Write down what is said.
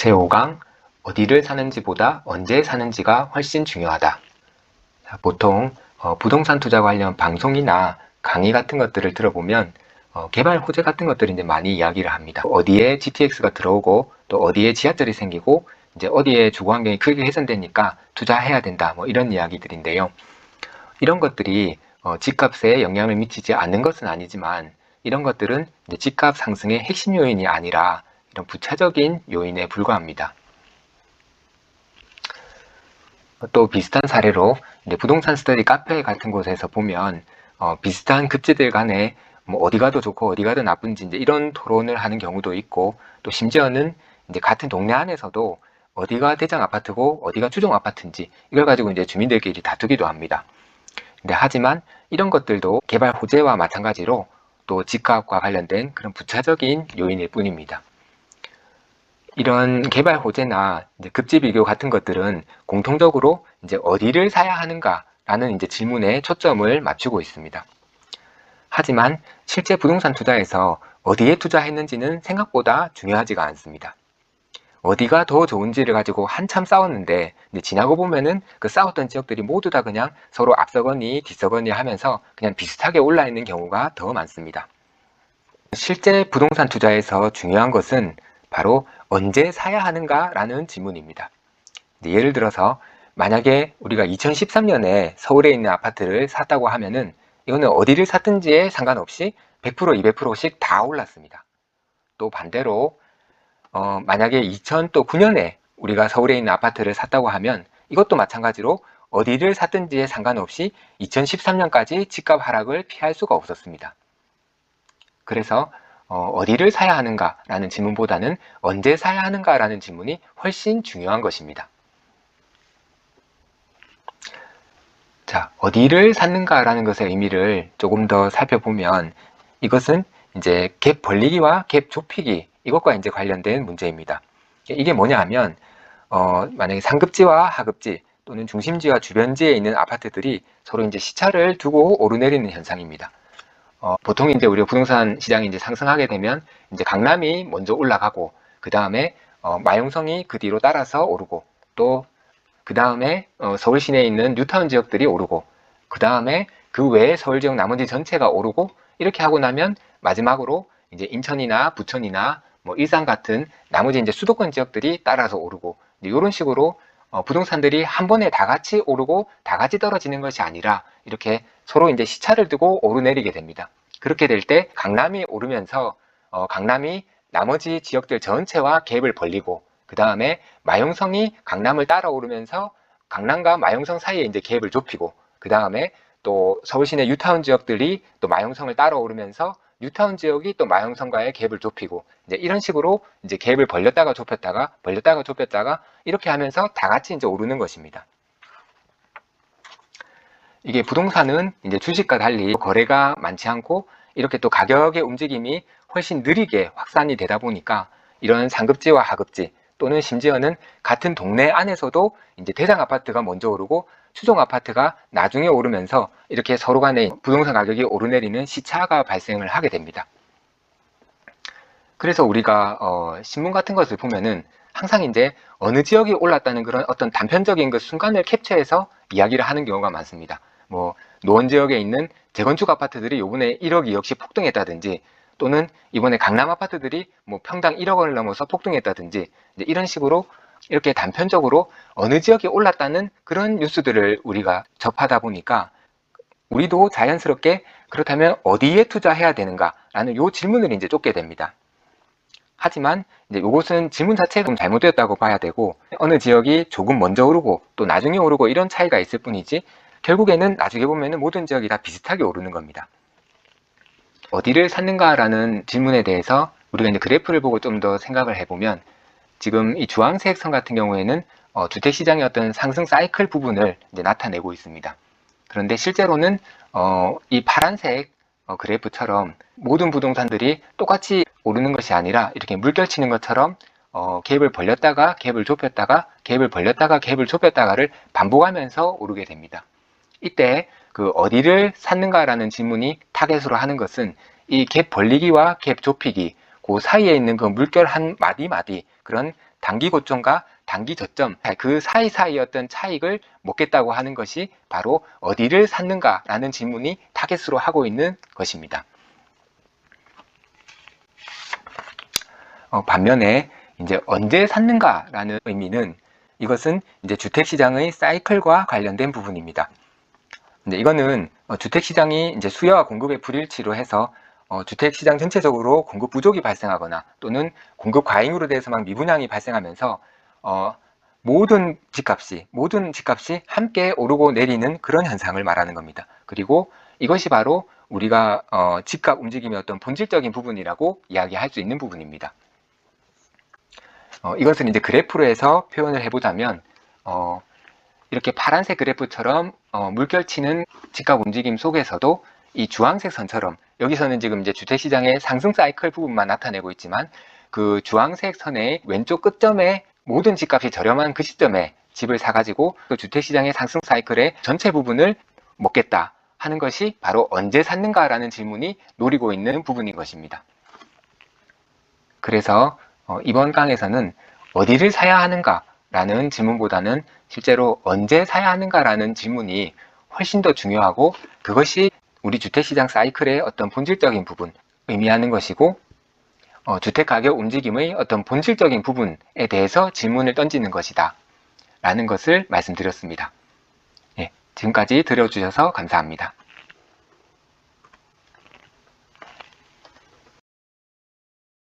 제5강 어디를 사는지보다 언제 사는지가 훨씬 중요하다. 보통 부동산 투자 관련 방송이나 강의 같은 것들을 들어보면 개발 호재 같은 것들을 이제 많이 이야기를 합니다. 어디에 GTX가 들어오고 또 어디에 지하철이 생기고 이제 어디에 주거 환경이 크게 개선되니까 투자해야 된다, 뭐 이런 이야기들인데요. 이런 것들이 집값에 영향을 미치지 않는 것은 아니지만 이런 것들은 이제 집값 상승의 핵심 요인이 아니라 이런 부차적인 요인에 불과합니다. 또 비슷한 사례로 이제 부동산 스터디 카페 같은 곳에서 보면 비슷한 급지들 간에 뭐 어디가 더 좋고 어디가 더 나쁜지 이제 이런 토론을 하는 경우도 있고, 또 심지어는 이제 같은 동네 안에서도 어디가 대장 아파트고 어디가 추종 아파트인지 이걸 가지고 이제 주민들끼리 다투기도 합니다. 근데 하지만 이런 것들도 개발 호재와 마찬가지로 또 집값과 관련된 그런 부차적인 요인일 뿐입니다. 이런 개발 호재나 이제 급지 비교 같은 것들은 공통적으로 이제 어디를 사야 하는가라는 이제 질문에 초점을 맞추고 있습니다. 하지만 실제 부동산 투자에서 어디에 투자했는지는 생각보다 중요하지가 않습니다. 어디가 더 좋은지를 가지고 한참 싸웠는데 지나고 보면은 그 싸웠던 지역들이 모두 다 그냥 서로 앞서거니 뒤서거니 하면서 그냥 비슷하게 올라 있는 경우가 더 많습니다. 실제 부동산 투자에서 중요한 것은 바로 언제 사야 하는가라는 질문입니다. 예를 들어서 만약에 우리가 2013년에 서울에 있는 아파트를 샀다고 하면은 이거는 어디를 샀든지에 상관없이 100%, 200%씩 다 올랐습니다. 또 반대로 만약에 2009년에 우리가 서울에 있는 아파트를 샀다고 하면 이것도 마찬가지로 어디를 샀든지에 상관없이 2013년까지 집값 하락을 피할 수가 없었습니다. 그래서 어디를 사야 하는가라는 질문보다는 언제 사야 하는가라는 질문이 훨씬 중요한 것입니다. 자, 어디를 샀는가라는 것의 의미를 조금 더 살펴보면 이것은 이제 갭 벌리기와 갭 좁히기, 이것과 이제 관련된 문제입니다. 이게 뭐냐 하면 만약에 상급지와 하급지 또는 중심지와 주변지에 있는 아파트들이 서로 이제 시차를 두고 오르내리는 현상입니다. 보통 이제 우리가 부동산 시장이 이제 상승하게 되면 이제 강남이 먼저 올라가고 그 다음에 마용성이 그 뒤로 따라서 오르고, 또 그 다음에 서울 시내에 있는 뉴타운 지역들이 오르고, 그 다음에 그 외에 서울 지역 나머지 전체가 오르고, 이렇게 하고 나면 마지막으로 이제 인천이나 부천이나 뭐 일산 같은 나머지 이제 수도권 지역들이 따라서 오르고, 이런 식으로 부동산들이 한 번에 다 같이 오르고 다 같이 떨어지는 것이 아니라 이렇게 서로 이제 시차를 두고 오르내리게 됩니다. 그렇게 될 때 강남이 오르면서 강남이 나머지 지역들 전체와 갭을 벌리고, 그 다음에 마용성이 강남을 따라 오르면서 강남과 마용성 사이에 이제 갭을 좁히고, 그 다음에 또 서울 시내 뉴타운 지역들이 또 마용성을 따라 오르면서 뉴타운 지역이 또 마용성과의 갭을 좁히고, 이제 이런 식으로 이제 갭을 벌렸다가 좁혔다가 벌렸다가 좁혔다가 이렇게 하면서 다 같이 이제 오르는 것입니다. 이게 부동산은 이제 주식과 달리 거래가 많지 않고 이렇게 또 가격의 움직임이 훨씬 느리게 확산이 되다 보니까 이런 상급지와 하급지 또는 심지어는 같은 동네 안에서도 이제 대장 아파트가 먼저 오르고 추종 아파트가 나중에 오르면서 이렇게 서로 간에 부동산 가격이 오르내리는 시차가 발생을 하게 됩니다. 그래서 우리가 신문 같은 것을 보면은 항상 이제 어느 지역이 올랐다는 그런 어떤 단편적인 그 순간을 캡처해서 이야기를 하는 경우가 많습니다. 뭐 노원 지역에 있는 재건축 아파트들이 요번에 1억, 2억씩 폭등했다든지, 또는 이번에 강남 아파트들이 뭐 평당 1억 원을 넘어서 폭등했다든지, 이제 이런 식으로 이렇게 단편적으로 어느 지역이 올랐다는 그런 뉴스들을 우리가 접하다 보니까 우리도 자연스럽게 그렇다면 어디에 투자해야 되는가라는 요 질문을 이제 쫓게 됩니다. 하지만 이제 이것은 질문 자체가 좀 잘못되었다고 봐야 되고, 어느 지역이 조금 먼저 오르고 또 나중에 오르고 이런 차이가 있을 뿐이지 결국에는 나중에 보면은 모든 지역이 다 비슷하게 오르는 겁니다. 어디를 샀는가라는 질문에 대해서 우리가 이제 그래프를 보고 좀 더 생각을 해보면, 지금 이 주황색 선 같은 경우에는 주택시장의 어떤 상승 사이클 부분을 이제 나타내고 있습니다. 그런데 실제로는 이 파란색 그래프처럼 모든 부동산들이 똑같이 오르는 것이 아니라 이렇게 물결치는 것처럼 갭을 벌렸다가 갭을 좁혔다가 갭을 벌렸다가 갭을 좁혔다가를 반복하면서 오르게 됩니다. 이때 그 어디를 샀는가라는 질문이 타겟으로 하는 것은 이 갭 벌리기와 갭 좁히기 그 사이에 있는 그 물결 한 마디 마디 그런 단기 고점과 단기 저점, 그 사이사이 어떤 차익을 먹겠다고 하는 것이 바로 어디를 샀는가라는 질문이 타겟으로 하고 있는 것입니다. 반면에 이제 언제 샀는가라는 의미는 이것은 이제 주택시장의 사이클과 관련된 부분입니다. 근데 이거는 주택시장이 이제 수요와 공급의 불일치로 해서 주택시장 전체적으로 공급 부족이 발생하거나 또는 공급 과잉으로 돼서 막 미분양이 발생하면서 모든 집값이 함께 오르고 내리는 그런 현상을 말하는 겁니다. 그리고 이것이 바로 우리가 집값 움직임의 어떤 본질적인 부분이라고 이야기할 수 있는 부분입니다. 이것은 이제 그래프로 해서 표현을 해보자면 이렇게 파란색 그래프처럼 물결치는 집값 움직임 속에서도 이 주황색 선처럼 여기서는 지금 이제 주택시장의 상승 사이클 부분만 나타내고 있지만 그 주황색 선의 왼쪽 끝점에 모든 집값이 저렴한 그 시점에 집을 사가지고 그 주택시장의 상승 사이클의 전체 부분을 먹겠다 하는 것이 바로 언제 샀는가라는 질문이 노리고 있는 부분인 것입니다. 그래서 이번 강에서는 어디를 사야 하는가 라는 질문보다는 실제로 언제 사야 하는가라는 질문이 훨씬 더 중요하고 그것이 우리 주택시장 사이클의 어떤 본질적인 부분 의미하는 것이고 주택가격 움직임의 어떤 본질적인 부분에 대해서 질문을 던지는 것이다 라는 것을 말씀드렸습니다. 예, 지금까지 들어주셔서 감사합니다.